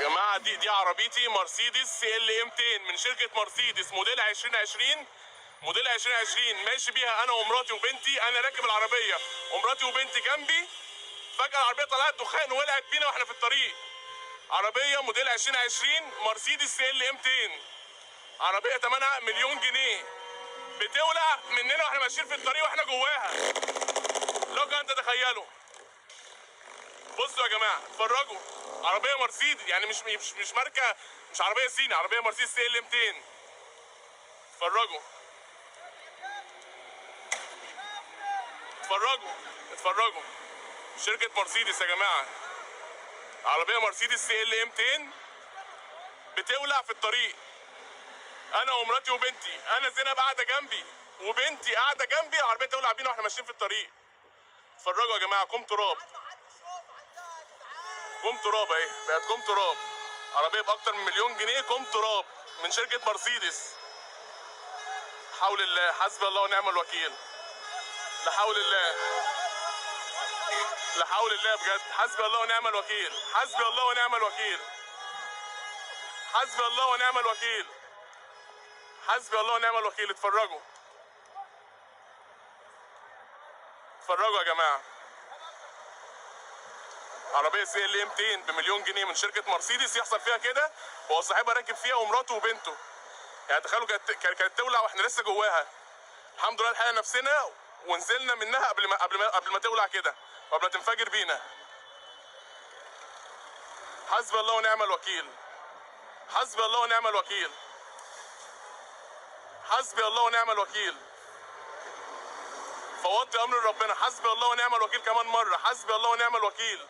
يا جماعه دي عربيتي مرسيدس سي ال اي 200 من شركه مرسيدس موديل 2020. موديل 2020 ماشي بيها انا ومراتي وبنتي. انا راكب العربيه ومراتي وبنتي جنبي، فجاه العربيه طلعت دخان وولعت بينا واحنا في الطريق. عربيه موديل 2020 مرسيدس سي ال اي 200، عربيه ثمنها مليون جنيه، بتولع مننا واحنا ماشيين في الطريق واحنا جواها. لو ان تتخيلوا. بصوا يا جماعه اتفرجوا، عربيه مرسيدس يعني مش ماركه، مش عربيه صيني، عربيه مرسيدس سي ال 200. اتفرجوا اتفرجوا اتفرجوا، شركه مرسيدس يا جماعه، عربيه مرسيدس سي ال 200 بتولع في الطريق. انا ومراتي وبنتي، انا زينب قاعده جنبي وبنتي قاعده جنبي، العربيه تولع بينا واحنا ماشيين في الطريق. اتفرجوا يا جماعه، كوم تراب، كوم تراب اهي، بقت كوم تراب. عربيه باكتر من مليون جنيه كوم تراب من شركه مرسيدس. حول الله، حسبي الله ونعم الوكيل. لا حول الله، لا حول الله بجد، حسبي الله ونعم الوكيل، حسبي الله ونعم الوكيل، حسبي الله ونعم الوكيل، حسبي الله ونعم الوكيل. اتفرجوا اتفرجوا يا جماعه، عربيه سي ال 200 بمليون جنيه من شركه مرسيدس يحصل فيها كده وهو صاحبها راكب فيها ومراته وبنته. يعني تخيلوا كانت تولع واحنا لسه جواها. الحمد لله لحقنا نفسنا ونزلنا منها قبل ما تولع كده وقبل ما تنفجر بينا. حسبي الله ونعم الوكيل، حسبي الله ونعم الوكيل، حسبي الله ونعم الوكيل. فوضت امر ربنا، حسبي الله ونعم الوكيل كمان مره، حسبي الله ونعم الوكيل.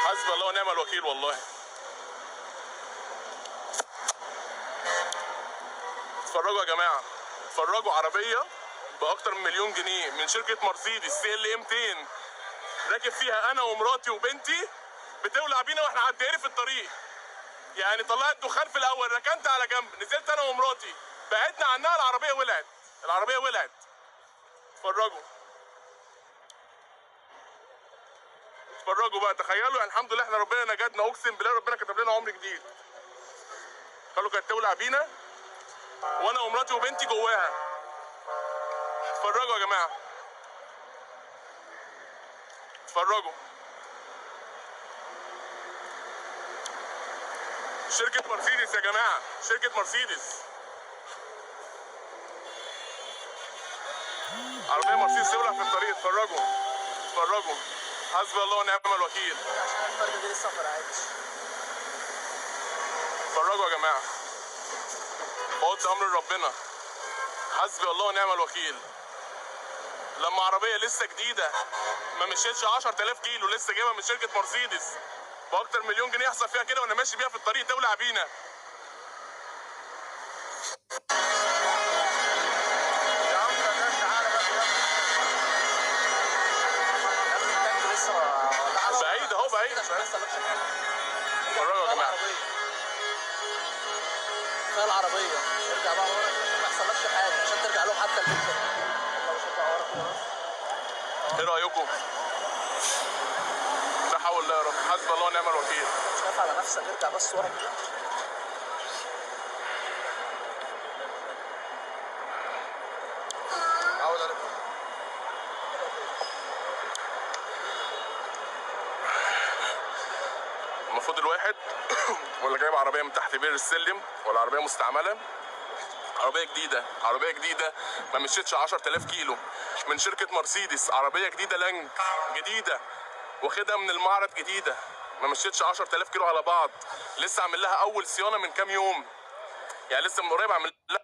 حسبي الله ونعم الوكيل والله. اتفرجوا يا جماعه، اتفرجوا، عربيه باكتر من مليون جنيه من شركه مرسيدس سي ال 200 راكب فيها انا ومراتي وبنتي، بتولع بينا واحنا عدينا في الطريق. يعني طلعت دخان في الاول، ركنت على جنب، نزلت انا ومراتي، بعدنا عنها، العربيه ولعت، العربيه ولعت. اتفرجوا اتفرجوا بقى، تخيلوا. يعني الحمد لله احنا ربنا نجدنا، اقسم بالله ربنا كتب لنا عمر جديد. قالوا كانت تولع بينا وانا ومراتي وبنتي جواها. اتفرجوا يا جماعه، اتفرجوا. شركة مرسيدس يا جماعة، شركة مرسيدس، عربية مرسيدس تولع في الطريق. اتفرجوا اتفرجوا، حسبي الله ونعم الوكيل. عشان الفرد دي لسه ما فرقعتش. اتفرجوا يا جماعة، فوت أمر ربنا، حسبي الله ونعم الوكيل. لما عربية لسه جديدة ما مشيتش 10,000 كيلو، لسه جايبها من شركة مرسيدس بأكتر من مليون جنيه، يحصل فيها كده وأنا ماشي بيها في الطريق تولع بينا. بعيد اهو، بعيد. اتفرجوا يا جماعه، كفايه العربيه، ارجع بقى ورا ما يحصلكش حاجه عشان ترجع لهم حتى البيت. يلا شجع ورا كده بس. ايه رايكم؟ لا حول الله يا رب، حسبي الله ونعم الوكيل. مش خايف على نفسك، ارجع بس ورا كده. عاود عليك. المفروض الواحد ولا جايب عربيه من تحت بير السلم ولا عربيه مستعمله، عربيه جديده، عربيه جديده ما مشيتش 10,000 كيلو من شركه مرسيدس، عربيه جديده لانج جديده، واخدها من المعرض جديده، ما مشيتش 10,000 كيلو على بعض، لسه عامل لها اول صيانه من كام يوم، يعني لسه من قريب عامل لها